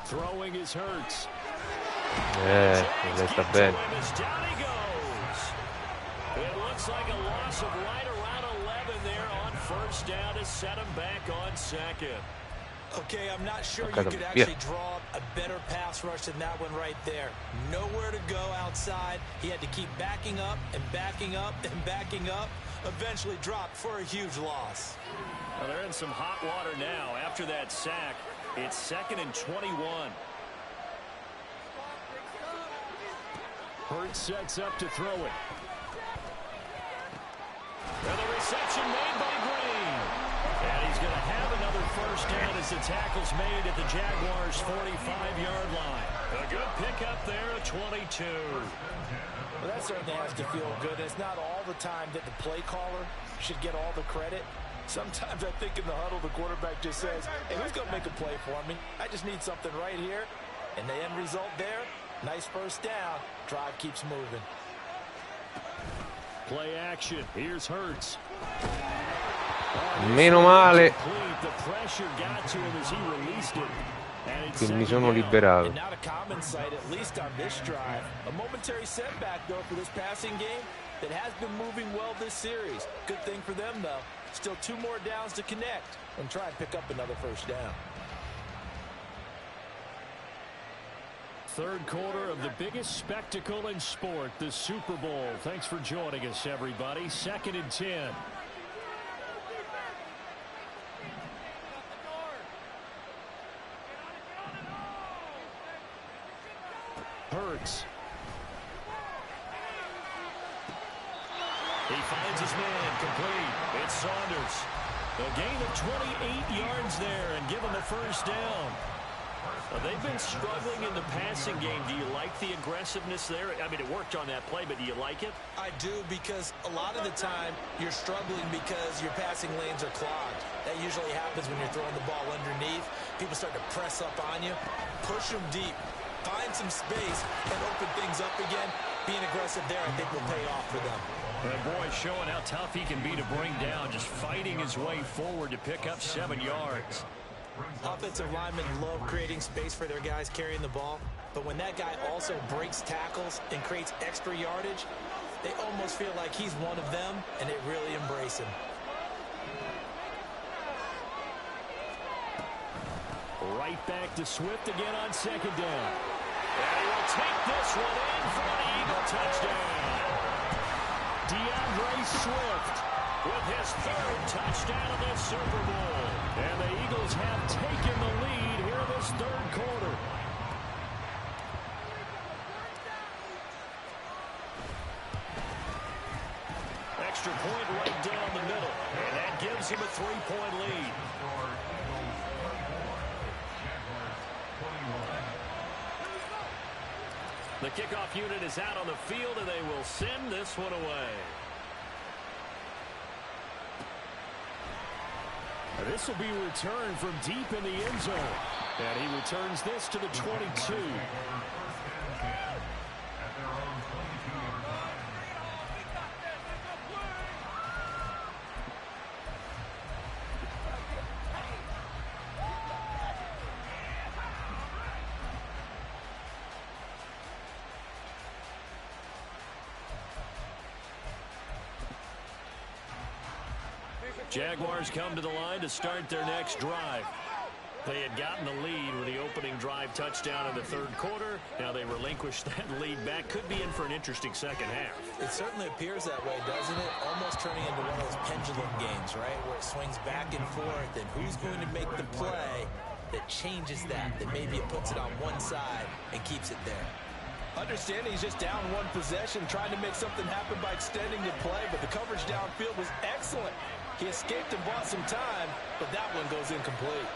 Throwing his Hurts. Lei sta bene. Down he goes. It looks like a loss of right around 11 there on first down to set him back on second. Okay, I'm not sure you could actually draw a better pass rush than that one right there. Nowhere to go outside. He had to keep backing up and backing up and backing up. Eventually dropped for a huge loss. Well, they're in some hot water now after that sack. It's 2nd and 21. Hurts sets up to throw it. And the reception made by Green. And he's going to have another first down as the tackle's made at the Jaguars' 45-yard line. A good pickup there at 22. Well, that certainly has to feel good. It's not all the time that the play caller should get all the credit. Sometimes I think in the huddle, the quarterback just says, hey, who's going to make a play for me? I just need something right here. And the end result there, nice first down. Drive keeps moving. Play action. Here's Hurts. Meno male The pressure got to him as he released it. che mi sono liberato. And not a common sight, at least on this drive. A momentary setback, though, for this passing game that has been moving well this series. Good thing for them, though. Still 2 more downs to connect and try and pick up another first down. Third quarter of the biggest spectacle in sport, the Super Bowl. Thanks for joining us, everybody. 2nd and 10. Hurts. He finds his man complete. It's Saunders. A gain of 28 yards there and give him a first down. They've been struggling in the passing game. Do you like the aggressiveness there? I mean, it worked on that play, but do you like it? I do, because a lot of the time you're struggling because your passing lanes are clogged. That usually happens when you're throwing the ball underneath. People start to press up on you. Push them deep. Find some space and open things up again. Being aggressive there, I think, will pay off for them. And boy, showing how tough he can be to bring down, just fighting his way forward to pick up 7 yards. Offensive linemen love creating space for their guys carrying the ball, but when that guy also breaks tackles and creates extra yardage, they almost feel like he's one of them, and they really embrace him. Right back to Swift again on 2nd down. And he will take this one in for an Eagle touchdown. DeAndre Swift with his 3rd touchdown of the Super Bowl. And the Eagles have taken the lead here in this 3rd quarter. Extra point right down the middle. And that gives him a 3-point lead. The kickoff unit is out on the field, and they will send this one away. This will be returned from deep in the end zone. And he returns this to the 22. Jaguars come to the line to start their next drive. They had gotten the lead with the opening drive touchdown in the 3rd quarter. Now they relinquish that lead back. Could be in for an interesting second half. It certainly appears that way, doesn't it? Almost turning into one of those pendulum games, right? Where it swings back and forth, and who's going to make the play that changes that maybe it puts it on one side and keeps it there. Understanding he's just down one possession, trying to make something happen by extending the play, but the coverage downfield was excellent. He escaped and bought some time, but that one goes incomplete.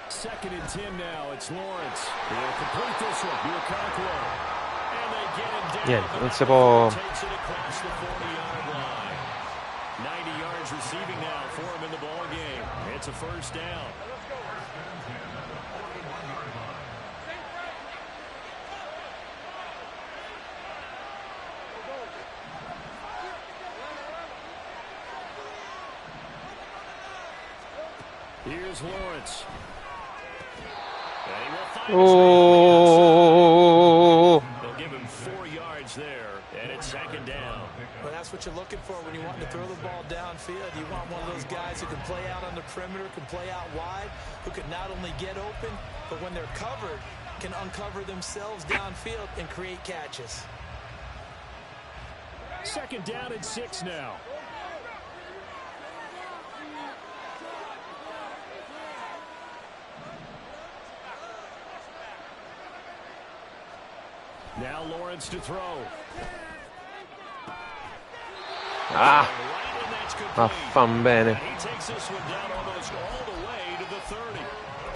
Second and 10 now. It's Lawrence. He'll complete this one. And they get him down. Niente, non si può. Takes it across the 40-yard line. 90 yards receiving now for him in the ball game. It's a first down. Here's Lawrence. Oh! They'll give him 4 yards there, and it's second down. Well, that's what you're looking for when you want to throw the ball downfield. You want one of those guys who can play out on the perimeter, can play out wide, who can not only get open, but when they're covered, can uncover themselves downfield and create catches. Second down and 6 now. Now Lawrence to throw. Ah, ma fan bene. He takes this one down almost all the way to the 30.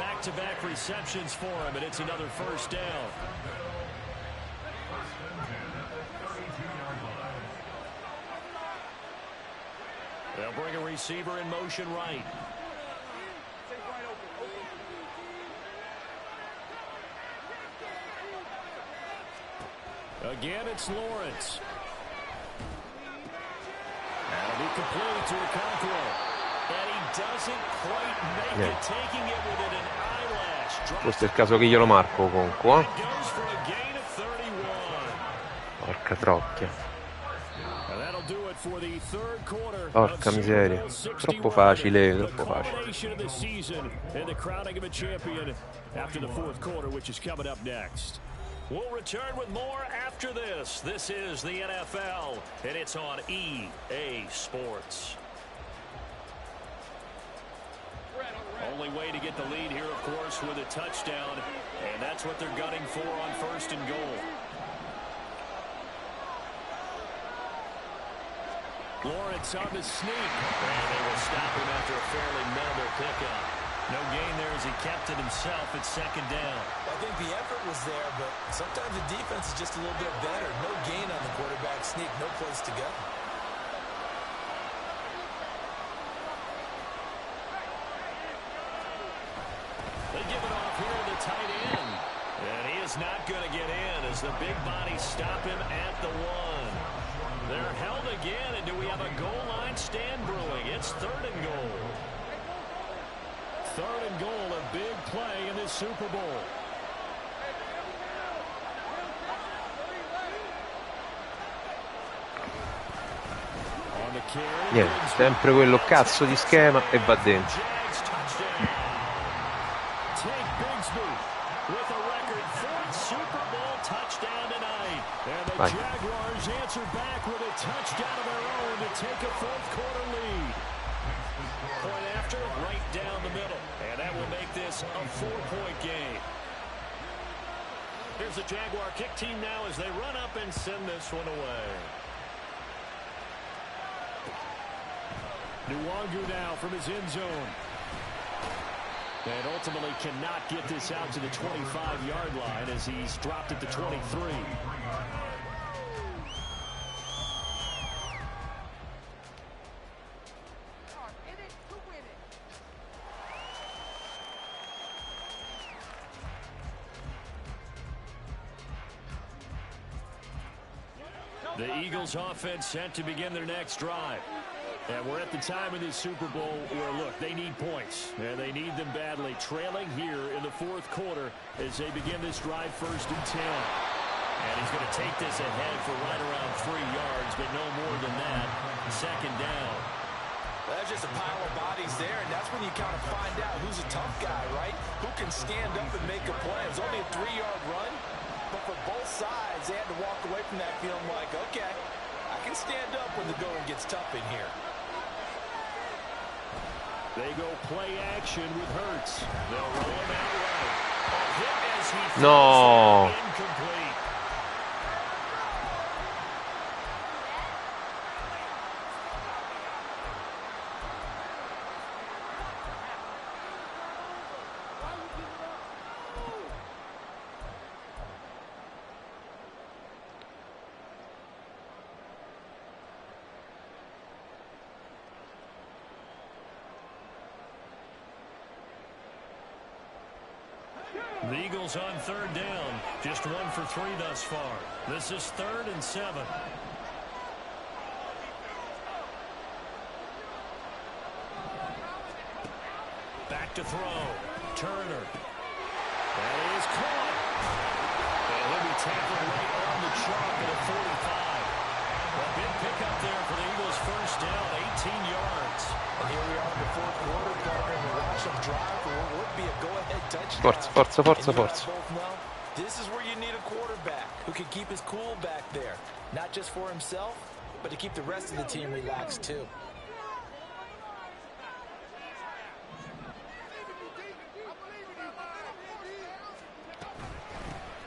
Back-to-back receptions for him, and it's another first down. They'll bring a receiver in motion right. Again, it's Lawrence. That'll be complete to Okonkwo. And he doesn't quite make it, taking it within an eyelash. Questo è il caso che glielo marco comunque. Goes for a gain of 31. Porca trocchia. And that'll do it for the third quarter. Porca miseria. Troppo facile, troppo facile. Culmination of the season and the crowning of a champion after the fourth quarter, which is coming up next. We'll return with more after this. This is the NFL, and it's on EA Sports. Only way to get the lead here, of course, with a touchdown, and that's what they're gunning for on first and goal. Lawrence on the sneak, and they will stop him after a fairly minimal pickup. No gain there as he kept it himself at second down. I think the effort was there, but sometimes the defense is just a little bit better. No gain on the quarterback sneak, no place to go. They give it off here to the tight end. And he is not going to get in as the big bodies stop him at the 1. They're held again, and do we have a goal line stand brewing? It's third and goal. Third and goal, a big play in this Super Bowl. On the carry. Niente, sempre quello cazzo di schema e va dentro. Take Bigsby with a record fourth Super Bowl touchdown tonight. And the Jaguars answer back with a touchdown of their own to take a fourth quarter lead. Point after, right down the middle. And that will make this a 4-point game. Here's the Jaguar kick team now as they run up and send this one away. Nwangu now from his end zone. And ultimately cannot get this out to the 25-yard line as he's dropped at the 23. The Eagles offense set to begin their next drive. And we're at the time in this Super Bowl where, look, they need points. And they need them badly. Trailing here in the fourth quarter as they begin this drive first and 10. And he's going to take this ahead for right around 3 yards, but no more than that. Second down. Well, that's just a pile of bodies there, and that's when you kind of find out who's a tough guy, right? Who can stand up and make a play. It was only a 3-yard run. But for both sides, they had to walk away from that feeling like, okay, I can stand up when the going gets tough in here. They go play action with Hurts. They'll roll him out right. A hit as he No. incomplete. The Eagles on third down. Just 1 for 3 thus far. This is 3rd and 7. Back to throw. Turner. That is caught. And he'll be tackled right on the chalk at a 45. A big pickup there for the Eagles' first down, 18 yards. And here we are in the 4th quarter, partner, and watch them drive for what would be a go-ahead touchdown. Forza. This is where you need a quarterback who can keep his cool back there. Not just for himself, but to keep the rest of the team relaxed too.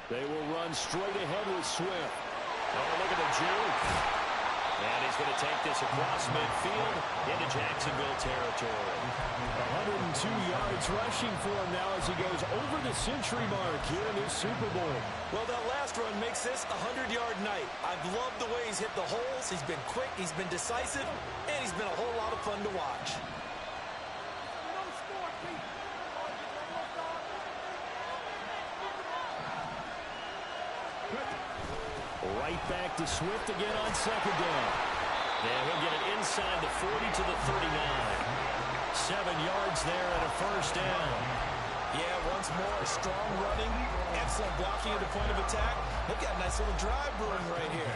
They will run straight ahead with Swift. Oh, look at the juke. And he's going to take this across midfield into Jacksonville territory. 102 yards rushing for him now as he goes over the century mark here in this Super Bowl. Well, that last run makes this a 100-yard night. I've loved the way he's hit the holes. He's been quick, he's been decisive, and he's been a whole lot of fun to watch. Right back to Swift again on second down. And he'll get it inside the 40 to the 39. 7 yards there and a first down. Yeah, once more, strong running, excellent blocking at the point of attack. They've got a nice little drive brewing right here.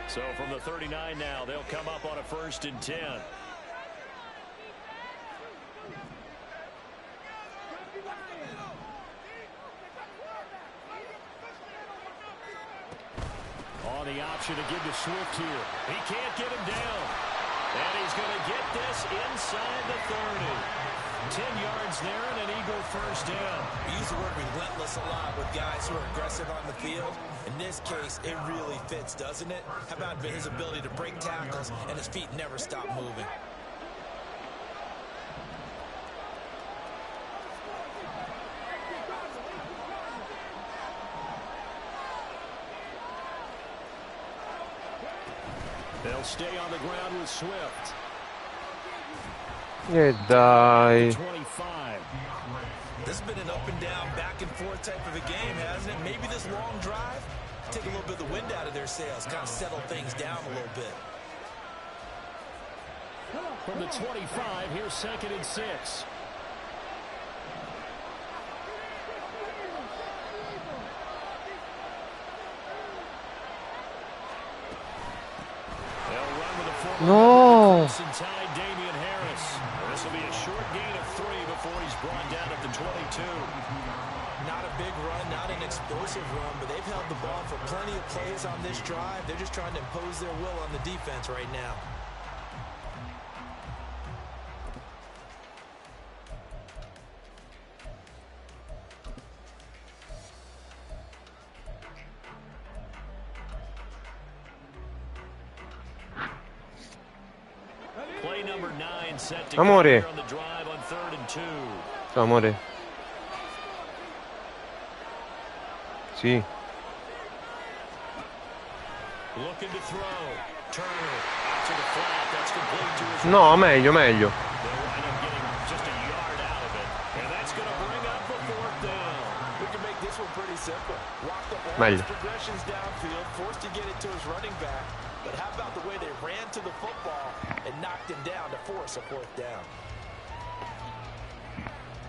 So from the 39 now, they'll come up on a 1st and 10. On the option to give to Swift here. He can't get him down. And he's going to get this inside the 30. 10 yards there and an Eagle first down. We use the word relentless a lot with guys who are aggressive on the field. In this case, it really fits, doesn't it? How about his ability to break tackles and his feet never stop moving? They'll stay on the ground with Swift. E dai. 25. This has been an up and down, back and forth type of a game, hasn't it? Maybe this long drive, take a little bit of the wind out of their sails, kind of settle things down a little bit. From the 25, here's 2nd and 6. No. This will be a short gain of 3 before he's brought down at the 22. Not a big run, not an explosive run, but they've held the ball for plenty of plays on this drive. They're just trying to impose their will on the defense right now. Play number 9 set to Amore. go on the drive on 3rd and 2. Ciao, amore. Sì. Looking to throw. Turner out to the flat. That's complete to his No, meglio. They'll wind up getting just a yard out of it. And that's going to bring up the 4th down. We can make this one pretty simple. Walk the ball, Meglio. progressions downfield, forced to get it to his running back. But how about the way they ran to the football and knocked him down to force a 4th down?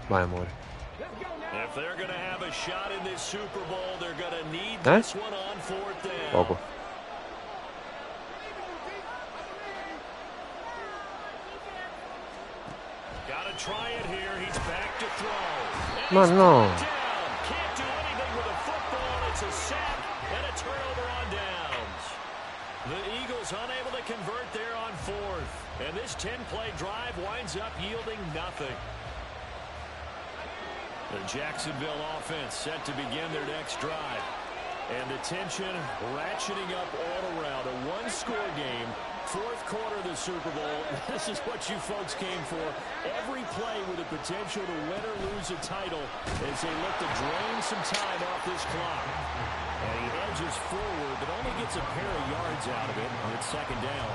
Vai, amore. If they're going to have a shot in this Super Bowl, they're going to need this one on 4th down. Poco. Got to try it here. He's back to throw. Ma no. Can't do anything with a football. It's a sack and a turnover on downs. The Eagles unable to convert there on fourth. And this 10-play drive winds up yielding nothing. The Jacksonville offense set to begin their next drive. And the tension ratcheting up all around. A one-score game. Fourth quarter of the Super Bowl. This is what you folks came for. Every play with the potential to win or lose a title as they look to drain some time off this clock. And he edges forward, but only gets a pair of yards out of it on its second down.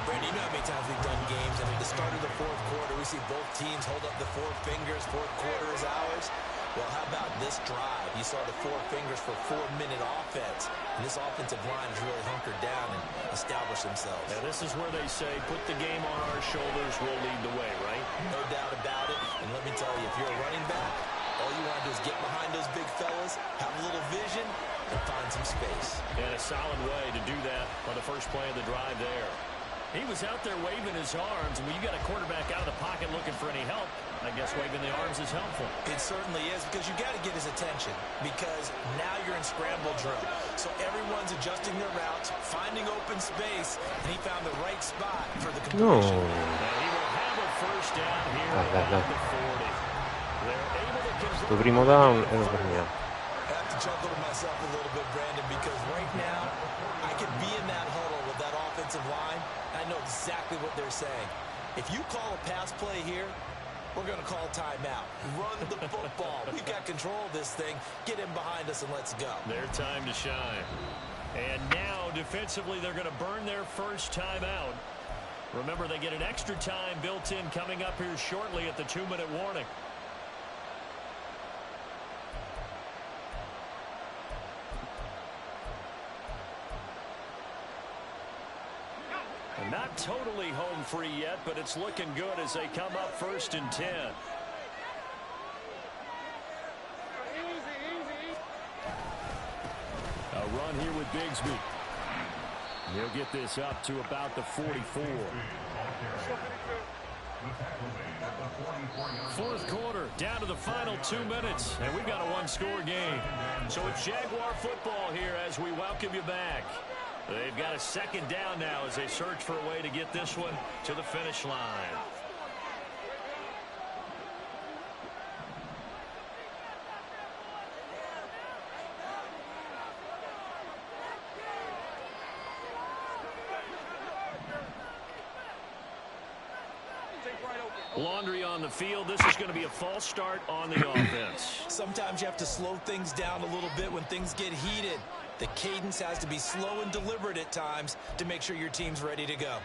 Brandon, you know how many times we've done games, and at the start of the fourth quarter, we see both teams hold up the four fingers. Fourth quarter is ours. Well, how about this drive? You saw the four fingers for 4-minute offense. And this offensive line has really hunkered down and established themselves. Now, this is where they say, put the game on our shoulders, we'll lead the way, right? No doubt about it. And let me tell you, if you're a running back, all you want to do is get behind those big fellas, have a little vision, and find some space. And a solid way to do that on the first play of the drive there. He was out there waving his arms, and when you got a quarterback out of the pocket looking for any help, I guess waving the arms is helpful. It certainly is, because you got to get his attention, because now you're in scramble drill. So everyone's adjusting their routes, finding open space, and he found the right spot for the completion. No. And he will have a first down here at the 40. They're able to convert. Sto primo down e lo prendiamo. I have to chuckle to myself a little bit, Brandon, because right now I could be in that huddle with that offensive line. I know exactly what they're saying. If you call a pass play here, we're going to call timeout. Run the football. We've got control of this thing. Get him behind us and let's go. Their time to shine. And now, defensively, they're going to burn their first timeout. Remember, they get an extra time built in coming up here shortly at the 2-minute warning. Not totally home free yet, but it's looking good as they come up 1st and 10. A run here with Bigsby. He'll get this up to about the 44. Fourth quarter, down to the final 2 minutes, and we've got a one-score game. So it's Jaguar football here as we welcome you back. They've got a second down now as they search for a way to get this one to the finish line. Laundry on the field. This is going to be a false start on the offense. Sometimes you have to slow things down a little bit when things get heated. The cadence has to be slow and deliberate at times to make sure your team's ready to go.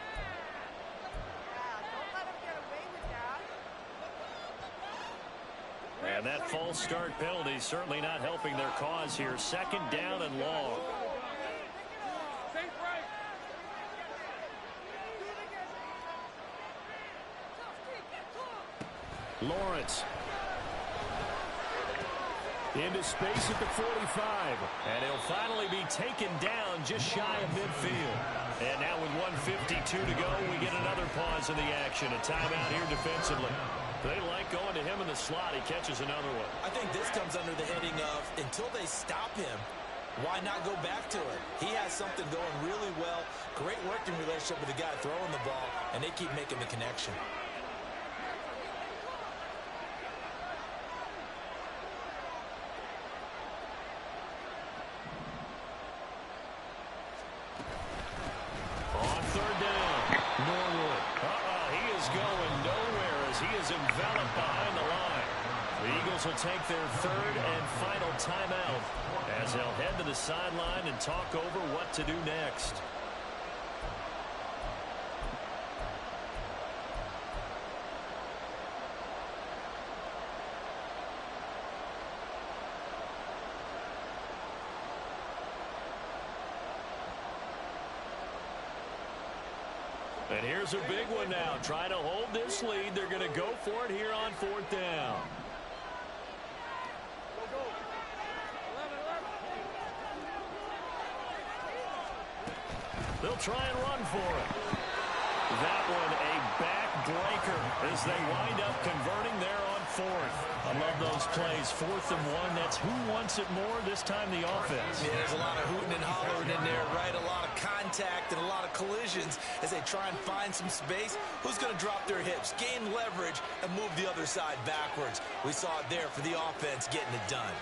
And that false start penalty is certainly not helping their cause here. Second down and long. Lawrence into space at the 45, and he'll finally be taken down just shy of midfield. And now with 1:52 to go, we get another pause in the action. A timeout here defensively. They like going to him in the slot. He catches another one. I think this comes under the heading of, until they stop him, why not go back to it? He has something going really well. Great working relationship with the guy throwing the ball, and they keep making the connection. Enveloped behind the line. The Eagles will take their third and final timeout as they'll head to the sideline and talk over what to do next. And here's a big one now. Trying to hold this lead. They're going to go for it here on 4th down. They'll try and run for it. That one a backbreaker as they wind up converting there on 4th. I love those plays. 4th and 1. That's who wants it more, this time the offense. Yeah, there's a lot of hooting and hollering in there, right? A lot of contact and a lot of collisions as they try and find some space. Who's going to drop their hips, gain leverage, and move the other side backwards? We saw it there for the offense getting it done.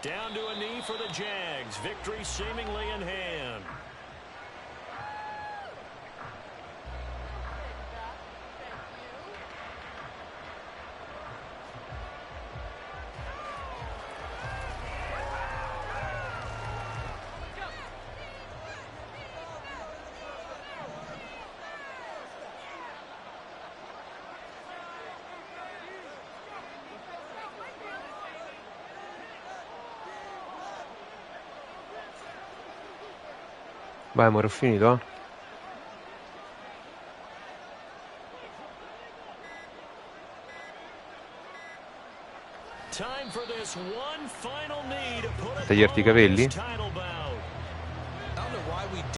Down to a knee for the Jags. Victory seemingly in hand. Vai amore, ho finito. Time for this one final knee to put Tagliarti i capelli?